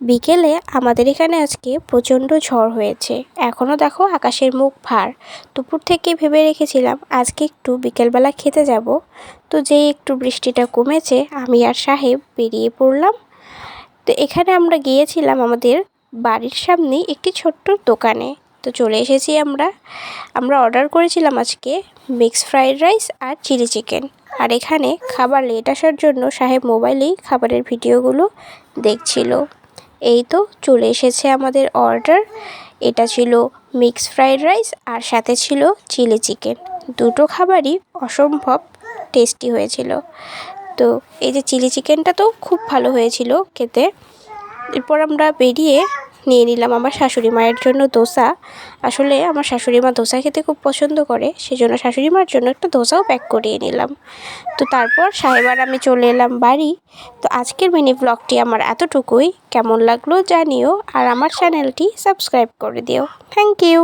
বিকেলে আমাদের এখানে আজকে প্রচণ্ড ঝড় হয়েছে। এখনও দেখো আকাশের মুখ ভার। দুপুর থেকে ভেবে রেখেছিলাম আজকে একটু বিকেলবেলা খেতে যাব, তো যেই একটু বৃষ্টিটা কমেছে আমি আর সাহেব বেরিয়ে পড়লাম। তো এখানে আমরা গিয়েছিলাম আমাদের বাড়ির সামনেই একটি ছোট্ট দোকানে। তো চলে এসেছি আমরা অর্ডার করেছিলাম আজকে মিক্সড ফ্রাইড রাইস আর চিলি চিকেন। আর এখানে খাবার লেট আসার জন্য সাহেব মোবাইলেই খাবারের ভিডিওগুলো দেখছিল। এই তো চলে এসেছে আমাদের অর্ডার। এটা ছিল মিক্সড ফ্রাইড রাইস আর সাথে ছিল চিলি চিকেন। দুটো খাবারই অসম্ভব টেস্টি হয়েছিল। তো এই যে চিলি চিকেনটা তো খুব ভালো হয়েছিল খেতে। এরপর আমরা বেরিয়ে নিয়ে নিলাম আমার শাশুড়ি মায়ের জন্য দোসা। আসলে আমার শাশুড়ি মা দোসা খেতে খুব পছন্দ করে, সেজন্য শাশুড়ি মার জন্য একটা দোসাও প্যাক করিয়ে নিলাম। তো তারপর সাহেব আর আমি চলে এলাম বাড়ি। তো আজকের মিনি ব্লগটি আমার এতটুকুই। কেমন লাগলো জানিও, আর আমার চ্যানেলটি সাবস্ক্রাইব করে দিও। Thank you.